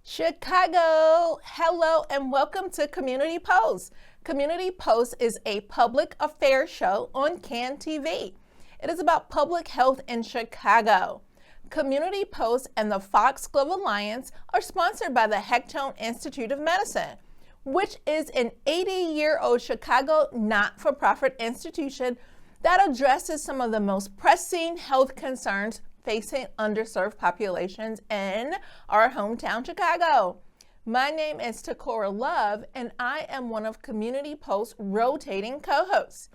Chicago, hello and welcome to Community Post. Community Post is a public affairs show on CAN TV. It is about public health in Chicago. Community Post and the Foxglove Alliance are sponsored by the Hectone Institute of Medicine, which is an 80-year-old Chicago not-for-profit institution that addresses some of the most pressing health concerns facing underserved populations in our hometown, Chicago. My name is Tacora Love, and I am one of Community Post's rotating co-hosts.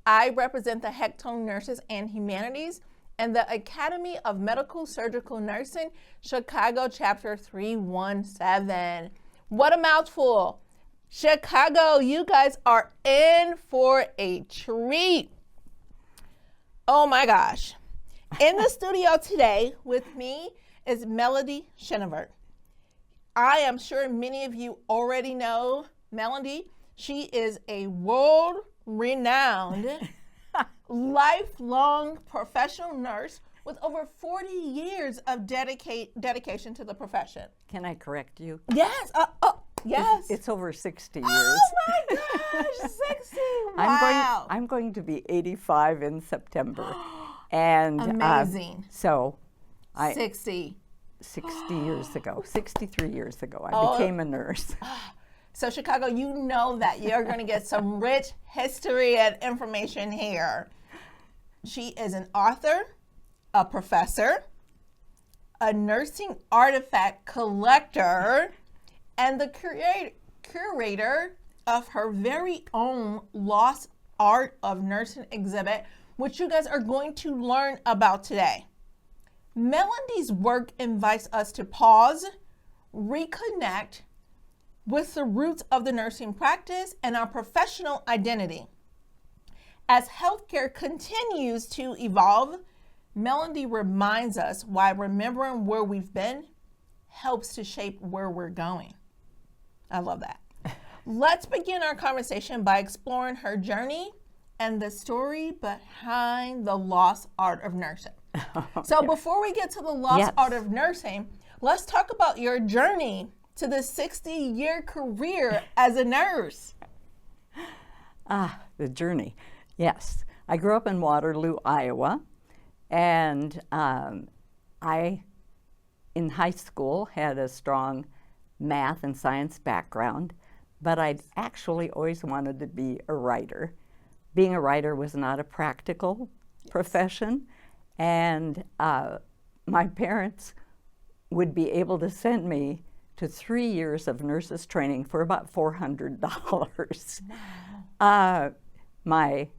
I represent the Hectone Nurses and Humanities and the Academy of Medical Surgical Nursing, Chicago Chapter 317. What a mouthful. Chicago, you guys are in for a treat. Oh my gosh. In the studio today with me is Melodie Chenevert. I am sure many of you already know Melodie. She is a world-renowned, lifelong professional nurse with over 40 years of dedication to the profession. Can I correct you? Yes. Yes. It's over 60 years. Oh my gosh, 60. Wow. I'm going to be 85 in September. And amazing. 60 years ago, 63 years ago, I became a nurse. So Chicago, you know that you're going to get some rich history and information here. She is an author, a professor, a nursing artifact collector, and the curator of her very own Lost Art of Nursing exhibit, which you guys are going to learn about today. Melodie's work invites us to pause, reconnect with the roots of the nursing practice and our professional identity. As healthcare continues to evolve, Melodie reminds us why remembering where we've been helps to shape where we're going. I love that. Let's begin our conversation by exploring her journey and the story behind the lost art of nursing. So before we get to the lost art of nursing, let's talk about your journey to the 60-year career as a nurse. The journey. Yes. I grew up in Waterloo, Iowa, and I, in high school, had a strong math and science background, but I'd actually always wanted to be a writer. Being a writer was not a practical profession, and my parents would be able to send me to 3 years of nurses training for about $400. Wow. My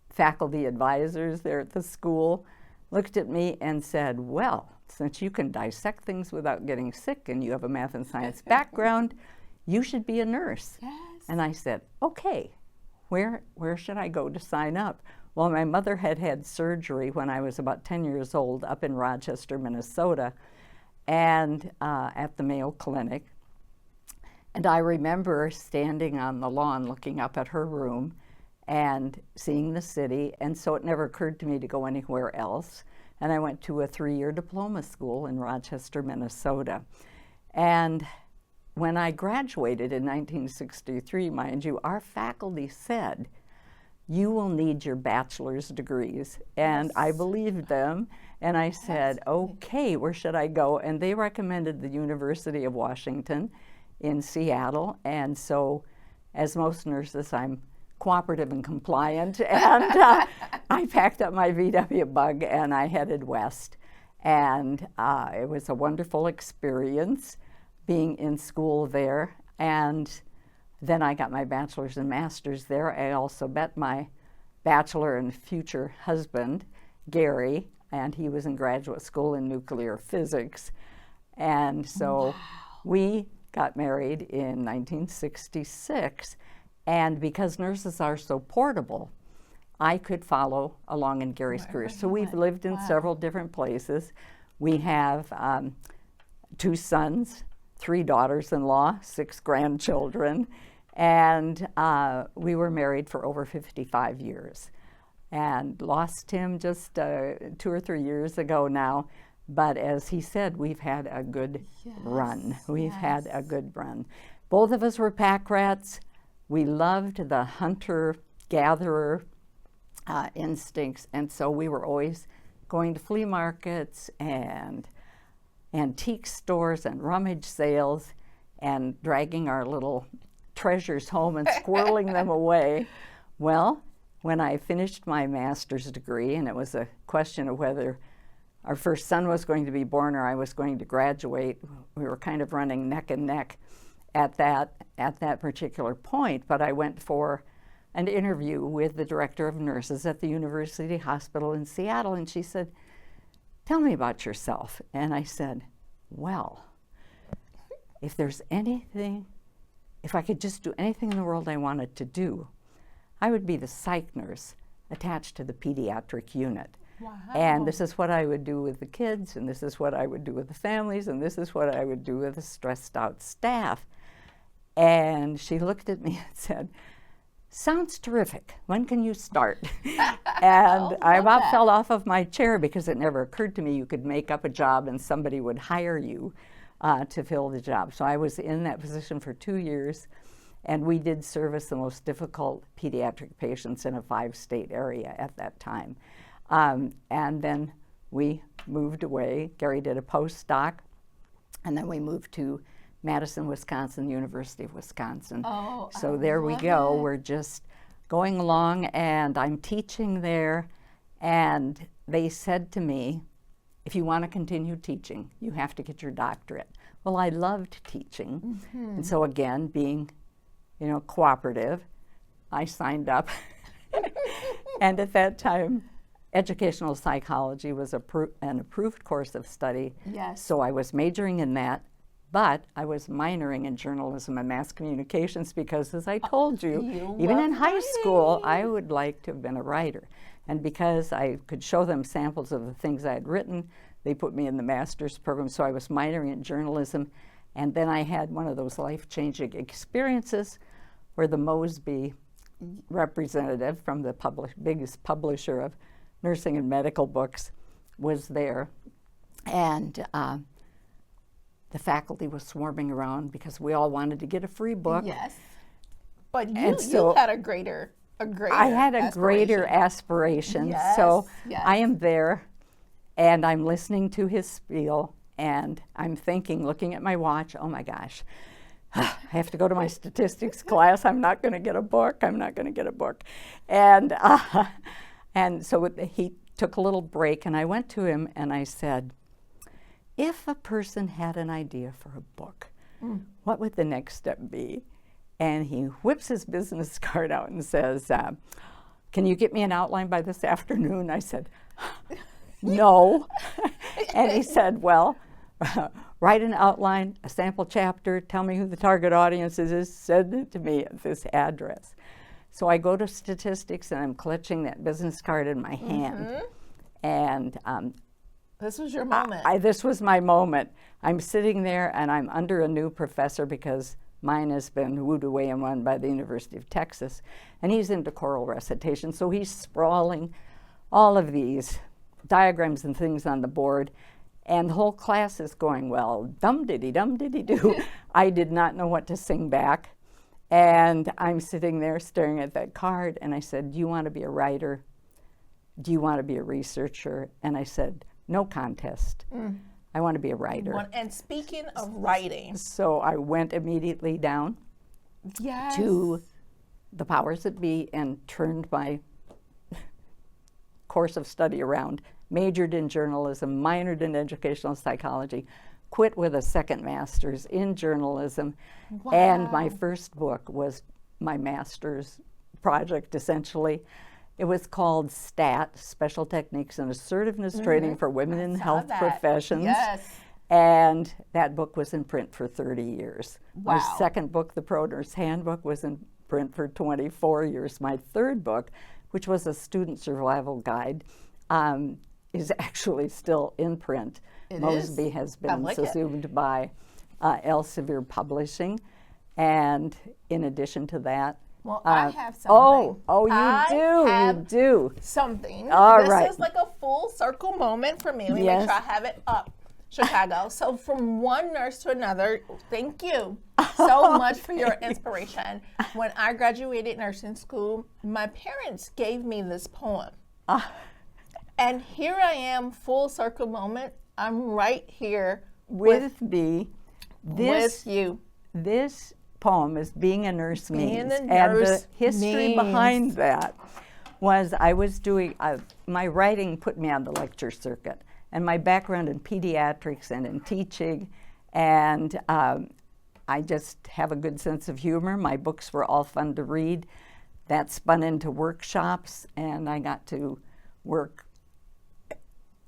faculty advisors there at the school looked at me and said, well, since you can dissect things without getting sick and you have a math and science background, you should be a nurse. Yes. And I said, okay. Where should I go to sign up? Well, my mother had surgery when I was about 10 years old up in Rochester, Minnesota, and at the Mayo Clinic. And I remember standing on the lawn looking up at her room and seeing the city, and so it never occurred to me to go anywhere else. And I went to a 3-year diploma school in Rochester, Minnesota. And when I graduated in 1963, mind you, our faculty said, you will need your bachelor's degrees. And I believed them, and I said, okay, where should I go? And they recommended the University of Washington in Seattle. And so, as most nurses, I'm cooperative and compliant. And I packed up my VW Bug and I headed west. And it was a wonderful experience being in school there, and then I got my bachelor's and master's there. I also met my bachelor and future husband, Gary, and he was in graduate school in nuclear physics. And so we got married in 1966, and because nurses are so portable, I could follow along in Gary's career. So we've lived in several different places. We have 2 sons, 3 daughters-in-law, 6 grandchildren, and we were married for over 55 years and lost him just 2 or 3 years ago now. But as he said, we've had a good run. We've had a good run. Both of us were pack rats. We loved the hunter-gatherer instincts, and so we were always going to flea markets and antique stores and rummage sales and dragging our little treasures home and squirreling them away. Well, when I finished my master's degree, and it was a question of whether our first son was going to be born or I was going to graduate, we were kind of running neck and neck at that particular point, but I went for an interview with the director of nurses at the University Hospital in Seattle, and she said, "Tell me about yourself." And I said, "Well, if I could just do anything in the world I wanted to do, I would be the psych nurse attached to the pediatric unit." Wow. And this is what I would do with the kids, and this is what I would do with the families, and this is what I would do with the stressed out staff. And she looked at me and said, "Sounds terrific. When can you start?" And I about fell off of my chair because it never occurred to me you could make up a job and somebody would hire you to fill the job. So I was in that position for 2 years, and we did service the most difficult pediatric patients in a 5-state area at that time. And then we moved away. Gary did a postdoc, and then we moved to Madison, Wisconsin, University of Wisconsin. Oh, so there we go. We're just going along, and I'm teaching there. And they said to me, "If you want to continue teaching, you have to get your doctorate." Well, I loved teaching, and so again, being, cooperative, I signed up. And at that time, educational psychology was an approved course of study. Yes. So I was majoring in that. But I was minoring in journalism and mass communications because, as I told you, even in high school, I would like to have been a writer. And because I could show them samples of the things I had written, they put me in the master's program. So I was minoring in journalism. And then I had one of those life-changing experiences where the Mosby representative from the biggest publisher of nursing and medical books was there. And the faculty was swarming around because we all wanted to get a free book. Yes. But you had a greater I had a greater aspiration. Yes, so yes. I am there, and I'm listening to his spiel, and I'm thinking, looking at my watch, oh my gosh, I have to go to my statistics class. I'm not going to get a book. And so he took a little break, and I went to him and I said, "If a person had an idea for a book, what would the next step be?" And he whips his business card out and says, "Can you get me an outline by this afternoon?" I said, "No." And he said, "Well, write an outline, a sample chapter, tell me who the target audience is, send it to me at this address." So I go to statistics, and I'm clutching that business card in my hand. And this was your moment. This was my moment. I'm sitting there, and I'm under a new professor because mine has been wooed away and won by the University of Texas. And he's into choral recitation, so he's sprawling all of these diagrams and things on the board. And the whole class is going, well, dum-diddy-dum-diddy-doo. I did not know what to sing back. And I'm sitting there staring at that card, and I said, "Do you want to be a writer? Do you want to be a researcher?" And I said, "No contest. I want to be a writer." And speaking of writing. So I went immediately down to the powers that be and turned my course of study around, majored in journalism, minored in educational psychology, quit with a second master's in journalism. Wow. And my first book was my master's project, essentially. It was called STAT, Special Techniques and Assertiveness Training for Women in Health Professions. Yes. And that book was in print for 30 years. Wow. My second book, The Pro Nurse Handbook, was in print for 24 years. My third book, which was a student survival guide, is actually still in print. It Mosby is. has I been like it. assumed by Elsevier Publishing. And in addition to that, Well, I have something. Oh, you do. Something. All this right. is like a full circle moment for me. Let me Yes. make sure I have it up. Chicago. So from one nurse to another, thank you so much for your inspiration. When I graduated nursing school, my parents gave me this poem. And here I am, full circle moment. I'm right here With me, with you. this poem is Being a Nurse Being Means. a And Nurse the history Means. behind that was I was doing, my writing put me on the lecture circuit. And my background in pediatrics and in teaching, and I just have a good sense of humor. My books were all fun to read. That spun into workshops, and I got to work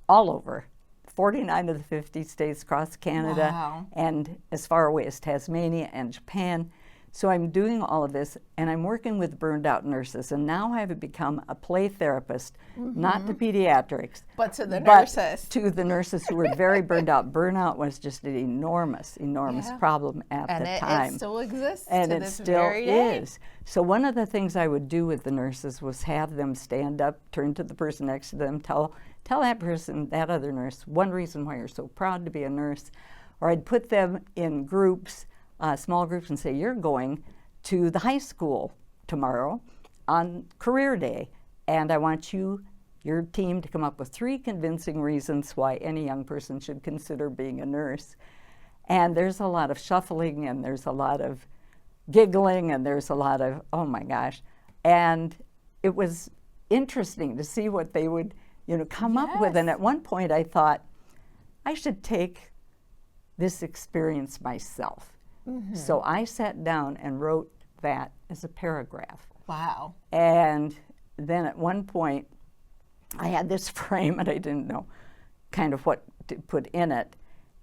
all over, 49 of the 50 states across Canada, Wow. and as far away as Tasmania and Japan. So I'm doing all of this, and I'm working with burned out nurses, and now I have become a play therapist, not to pediatrics, But to the but nurses. to the nurses who were very burned out. Burnout was just an enormous Yeah. problem at And the it time. still exists And to it this still very day. is. So one of the things I would do with the nurses was have them stand up, turn to the person next to them, tell that person, that other nurse, one reason why you're so proud to be a nurse. Or I'd put them in groups, small groups, and say, you're going to the high school tomorrow on career day, and I want your team to come up with 3 convincing reasons why any young person should consider being a nurse. And there's a lot of shuffling, and there's a lot of giggling, and there's a lot of, oh my gosh. And it was interesting to see what they would, come up with. And at one point I thought, I should take this experience myself. So I sat down and wrote that as a paragraph. Wow. And then at one point, I had this frame and I didn't know kind of what to put in it.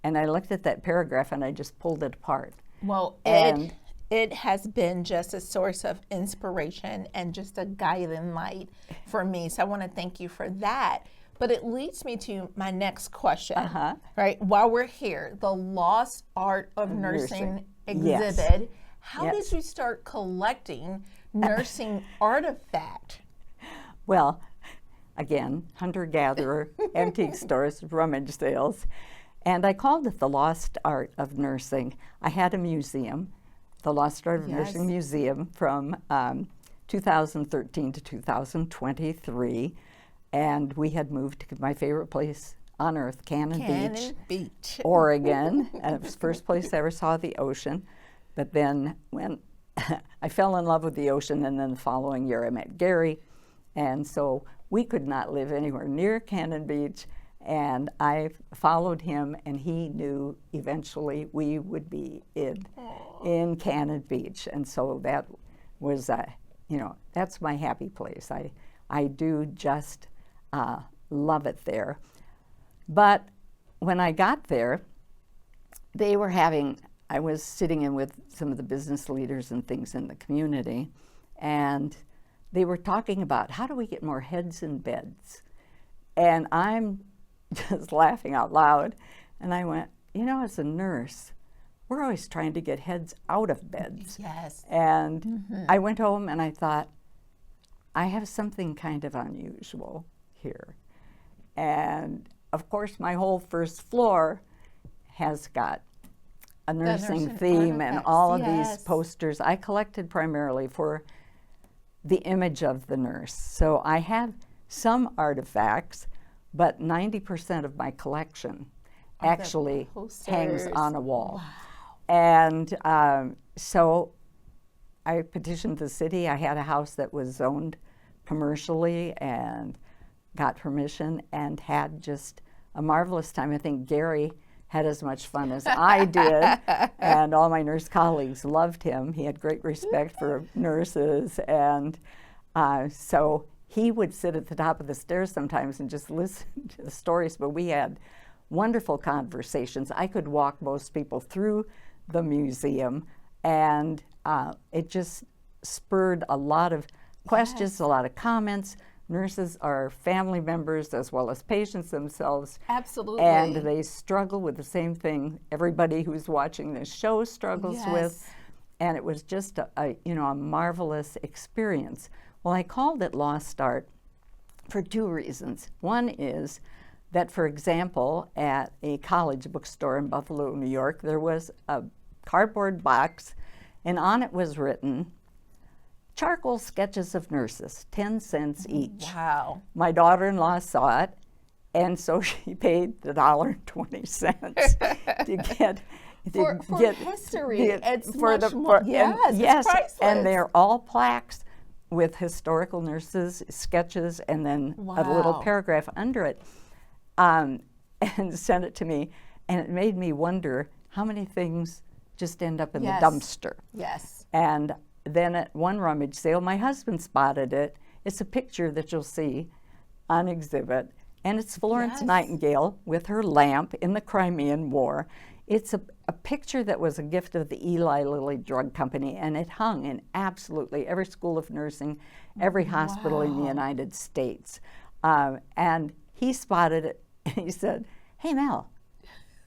And I looked at that paragraph and I just pulled it apart. Well, And- it has been just a source of inspiration and just a guiding light for me. So I want to thank you for that. But it leads me to my next question. Right? While we're here, the Lost Art of Nursing Yes. exhibit. How Yes. did you start collecting nursing artifact? Well, again, hunter-gatherer, antique stores, rummage sales. And I called it the Lost Art of Nursing. I had a museum, the Lost Art of Nursing Museum, from 2013 to 2023. And we had moved to my favorite place on earth, Cannon Beach, Oregon. And it was the first place I ever saw the ocean. But then when I fell in love with the ocean, and then the following year I met Gary. And so we could not live anywhere near Cannon Beach. And I followed him, and he knew eventually we would be in Cannon Beach. And so that was, that's my happy place. I do just love it there. But when I got there, I was sitting in with some of the business leaders and things in the community, and they were talking about how do we get more heads in beds? And I'm just laughing out loud. And I went, as a nurse, we're always trying to get heads out of beds. Yes. And I went home and I thought, I have something kind of unusual here. And of course, my whole first floor has got a nursing theme and all of these posters. I collected primarily for the image of the nurse. So I have some artifacts, but 90% of my collection actually hangs on a wall. Wow. And so I petitioned the city. I had a house that was zoned commercially and got permission and had just a marvelous time. I think Gary had as much fun as I did, and all my nurse colleagues loved him. He had great respect for nurses, and so he would sit at the top of the stairs sometimes and just listen to the stories, but we had wonderful conversations. I could walk most people through the museum, and it just spurred a lot of questions, a lot of comments, nurses are family members as well as patients themselves. Absolutely. And they struggle with the same thing everybody who's watching this show struggles with. Yes. And it was just a marvelous experience. Well, I called it Lost Art for two reasons. One is that, for example, at a college bookstore in Buffalo, New York, there was a cardboard box, and on it was written, "Charcoal sketches of nurses, 10 cents each." Wow. My daughter-in-law saw it, and so she paid $1.20 to get for history. It's much more. Yes, it's priceless. And they're all plaques with historical nurses, sketches, and then a little paragraph under it. And sent it to me, and it made me wonder how many things just end up in the dumpster. Yes. And then at one rummage sale, my husband spotted it. It's a picture that you'll see on exhibit, and it's Florence Nightingale with her lamp in the Crimean War. It's a picture that was a gift of the Eli Lilly Drug Company, and it hung in absolutely every school of nursing, every hospital in the United States. And he spotted it, and he said, "Hey, Mel,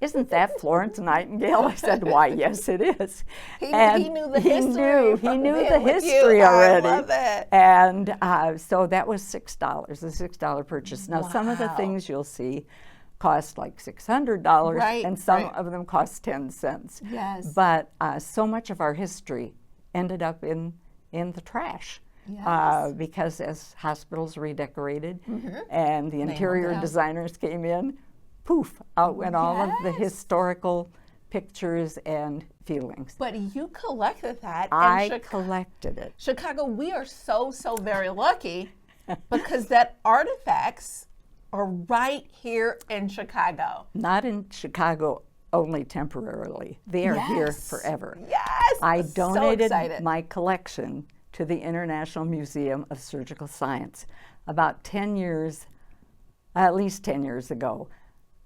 isn't that Florence Nightingale?" I said, "Why, yes, it is." He knew the history. He knew the history already. I love it. And so that was $6, a $6 purchase. Now, some of the things you'll see cost like $600, and some of them cost 10 cents. Yes. But so much of our history ended up in the trash. Because as hospitals redecorated and the interior designers came in, poof, out went all of the historical pictures and feelings. But you collected that. I collected it. Chicago, we are so very lucky because that artifacts are right here in Chicago. Not in Chicago only temporarily. They are here forever. Yes. I donated my collection to the International Museum of Surgical Science about 10 years, at least 10 years ago.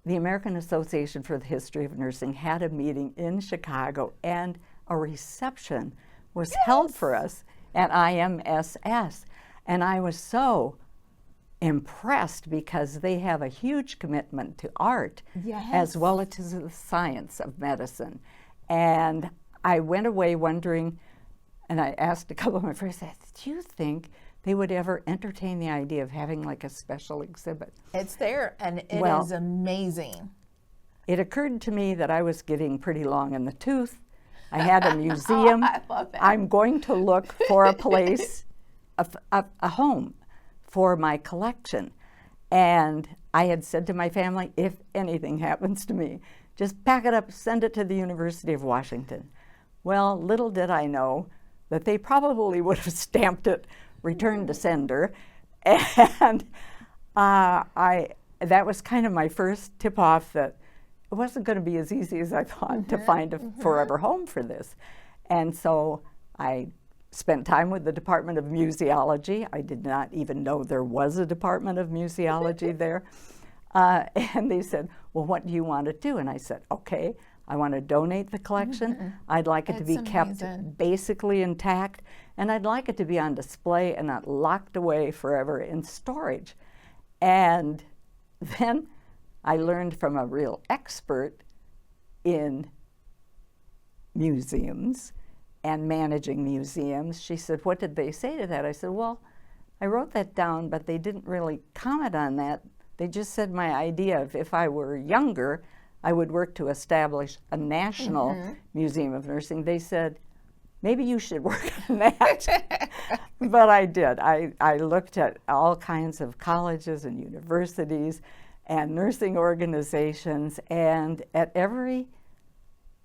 The American Association for the History of Nursing had a meeting in Chicago, and a reception was held for us at IMSS. And I was so impressed because they have a huge commitment to art as well as to the science of medicine. And I went away wondering, and I asked a couple of my friends, I said, "Do you think they would ever entertain the idea of having like a special exhibit?" It's there, and it is amazing. It occurred to me that I was getting pretty long in the tooth. I had a museum. I love it. I'm going to look for a place, a home for my collection. And I had said to my family, if anything happens to me, just pack it up, send it to the University of Washington. Well, little did I know that they probably would have stamped it, return to sender. And that was kind of my first tip-off that it wasn't going to be as easy as I thought to find a forever home for this. And so I spent time with the Department of Museology. I did not even know there was a Department of Museology there. And they said, "Well, what do you want to do?" And I said, "Okay, I want to donate the collection. I'd like it to be kept basically intact, and I'd like it to be on display and not locked away forever in storage." And then I learned from a real expert in museums and managing museums. She said, "What did they say to that?" I said, "Well, I wrote that down, but they didn't really comment on that. They just said my idea of if I were younger, I would work to establish a national museum of nursing." They said, "Maybe you should work on that." But I did. I looked at all kinds of colleges and universities and nursing organizations, and at every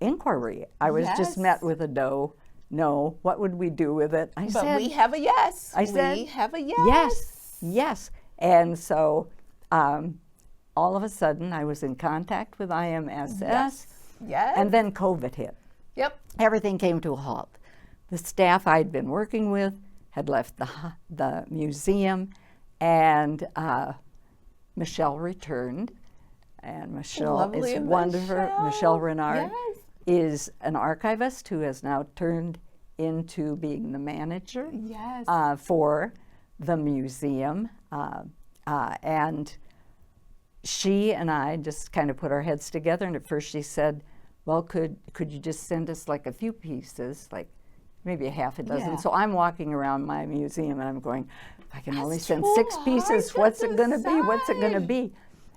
inquiry, I was just met with a no, what would we do with it? But we have a yes. I said, we have a yes. Yes. And so all of a sudden, I was in contact with IMSS, and then COVID hit. Yep. Everything came to a halt. The staff I'd been working with had left the museum, and Michelle returned, and Michelle is wonderful. Michelle Renard is an archivist who has now turned into being the manager for the museum. And she and I just kind of put our heads together, and at first she said, well, could you just send us like a few pieces, like maybe a half a dozen? Yeah. So I'm walking around my museum and I'm going, I can only That's send too 6 hard pieces. to What's it going to be? What's it going to decide. be?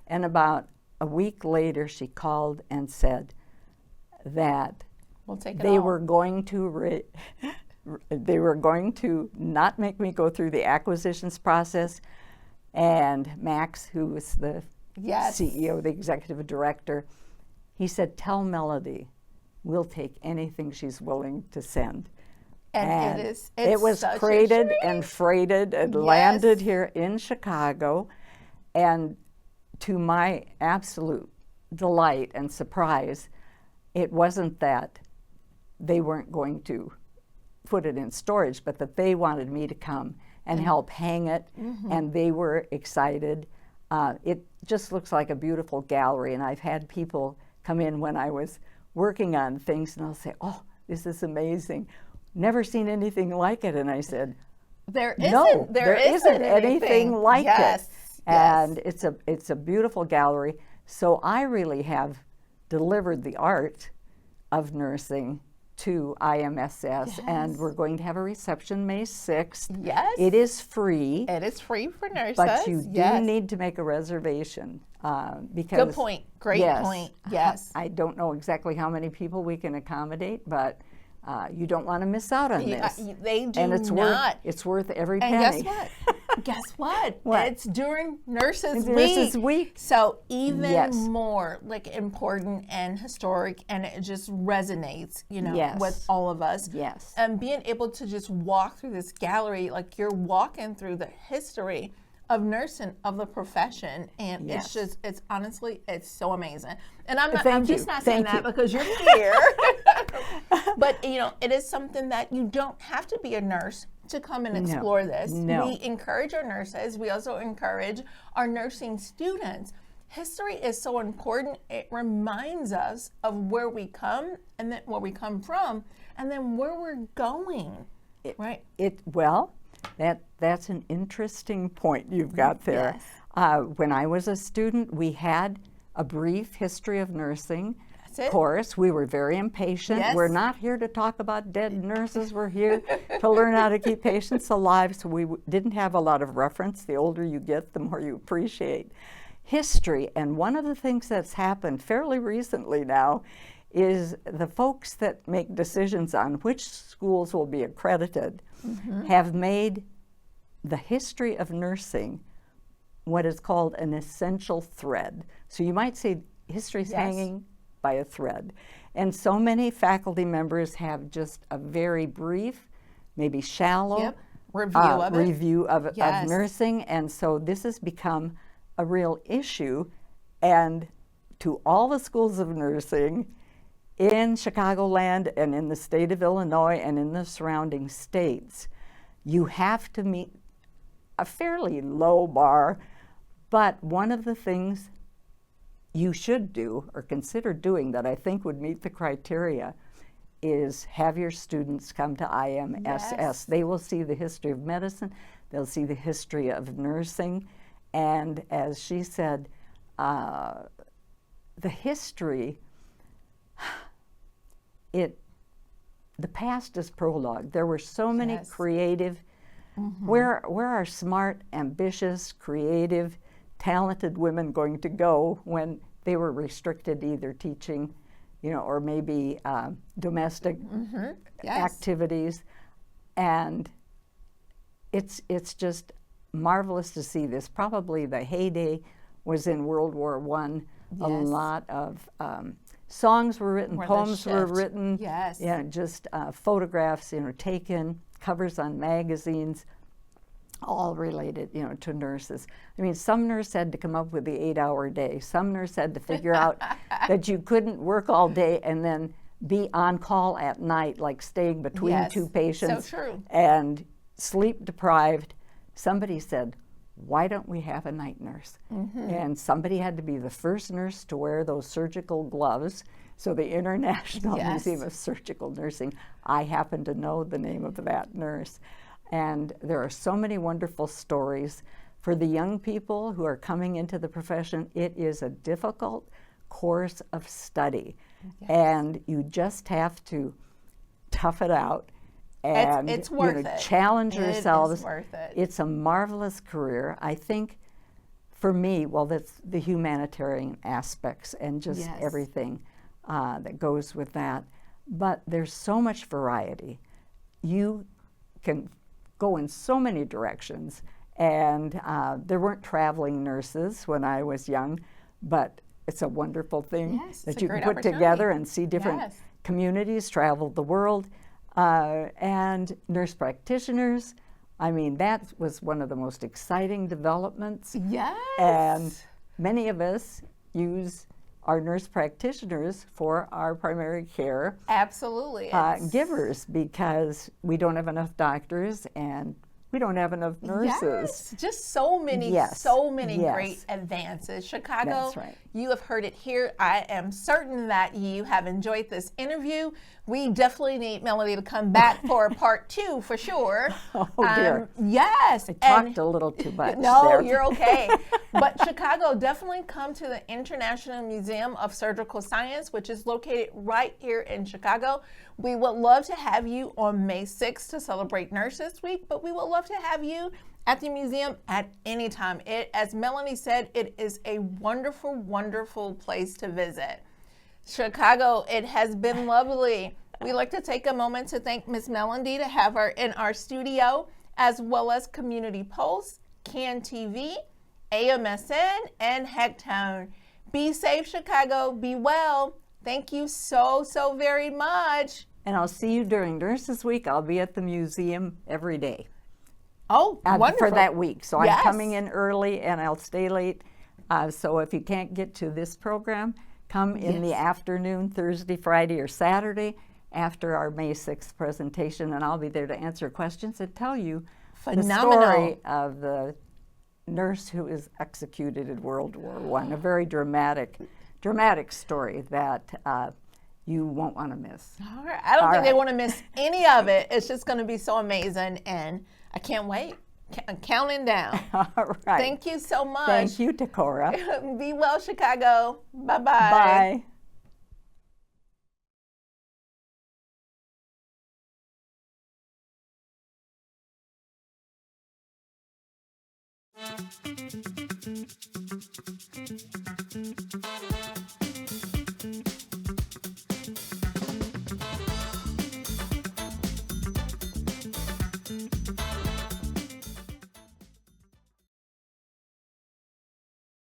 And about a week later, she called and said that We'll take it they all. were going to they were going to not make me go through the acquisitions process. And Max, who was the Yes. CEO, the executive director, he said, tell Melodie, we'll take anything she's willing to send. And it was such a crated treat. and freighted and Yes. landed here in Chicago. And to my absolute delight and surprise, it wasn't that they weren't going to put it in storage, but that they wanted me to come and help hang it, and they were excited. It just looks like a beautiful gallery, and I've had people come in when I was working on things, and they'll say, oh, this is amazing. Never seen anything like it. And I said, There isn't. no, there isn't anything like yes. it. Yes. And it's a beautiful gallery. So I really have delivered the art of nursing to IMSS, and Yes. we're going to have a reception May 6th. Yes. It is free, It is free for nurses. but you do yes. need to make a reservation because. Good point. Great yes, point. Yes. I don't know exactly how many people we can accommodate, but you don't want to miss out on this. They do And it's not. It's worth every And penny. guess what? Guess what? What? It's during Nurses It's Week. Nurses Week. So even Yes. more like important and historic, and it just resonates, Yes. with all of us. Yes. And being able to just walk through this gallery, like you're walking through the history of nursing, of the profession, and Yes. it's honestly, it's so amazing. And I'm Thank just you. not saying Thank that you. because you're here. But it is something that you don't have to be a nurse to come and explore this. No. We encourage our nurses. We also encourage our nursing students. History is so important. It reminds us of where we come and then where we come from, and then where we're going. Right? That's an interesting point you've got there. Yes. When I was a student, we had a brief history of nursing That's it. course. We were very impatient. Yes. We're not here to talk about dead nurses. We're here to learn how to keep patients alive. So we didn't have a lot of reference. The older you get, the more you appreciate history. And one of the things that's happened fairly recently now is the folks that make decisions on which schools will be accredited have made the history of nursing what is called an essential thread. So you might say history's Yes. hanging by a thread. And so many faculty members have just a very brief, maybe shallow Yep. Review of it. Yes. of nursing. And so this has become a real issue. And to all the schools of nursing in Chicagoland and in the state of Illinois and in the surrounding states, you have to meet a fairly low bar. But one of the things you should do or consider doing that I think would meet the criteria is have your students come to IMSS. Yes. They will see the history of medicine, they'll see the history of nursing, and as she said, the history, the past is prologue. There were so many Yes. creative, where are smart, ambitious, creative, talented women going to go when they were restricted to either teaching, or maybe domestic Yes. activities? And it's just marvelous to see this. Probably the heyday was in World War I. A Yes. lot of songs were written, Where the poems were shift. written, Yes. just photographs, taken, covers on magazines, all related, to nurses. I mean, some nurse had to come up with the 8-hour day. Some nurse had to figure out that you couldn't work all day and then be on call at night, like staying between Yes. two patients. So true. And sleep deprived. Somebody said, why don't we have a night nurse? And somebody had to be the first nurse to wear those surgical gloves. So the International Yes. Museum of Surgical Nursing, I happen to know the name of that nurse. And there are so many wonderful stories. For the young people who are coming into the profession, it is a difficult course of study. Yes. And you just have to tough it out and it's worth it. Challenge yourselves. It is worth it. It's a marvelous career. I think for me, well, that's the humanitarian aspects and just everything that goes with that. But there's so much variety. You can go in so many directions. And there weren't traveling nurses when I was young, but it's a wonderful thing that you can put together and see different communities, travel the world, and nurse practitioners. I mean, that was one of the most exciting developments. Yes. And many of us use our nurse practitioners for our primary care givers, because we don't have enough doctors and we don't have enough nurses. Yes, just so many great advances. Chicago, that's right. You have heard it here. I am certain that you have enjoyed this interview. We definitely need Melodie to come back for a part 2 for sure. Oh dear. Yes. I talked a little too much. No, there. You're okay. But Chicago, definitely come to the International Museum of Surgical Science, which is located right here in Chicago. We would love to have you on May 6th to celebrate Nurses Week, but we would love to have you at the museum at any time. As Melanie said, it is a wonderful, wonderful place to visit. Chicago, it has been lovely. We'd like to take a moment to thank Miss Melody to have her in our studio, as well as Community Pulse, CAN TV, AMSN, and Hectone. Be safe, Chicago. Be well. Thank you so, so very much. And I'll see you during Nurses Week. I'll be at the museum every day. Oh, wonderful. For that week. So I'm coming in early and I'll stay late. So if you can't get to this program, come in the afternoon, Thursday, Friday, or Saturday after our May 6th presentation, and I'll be there to answer questions and tell you the story of the nurse who is executed in World War I. A very dramatic story that you won't want to miss. All right. I don't think they want to miss any of it. It's just going to be so amazing, and I can't wait. I'm counting down. All right. Thank you so much. Thank you, Tacora. Be well, Chicago. Bye-bye. Bye.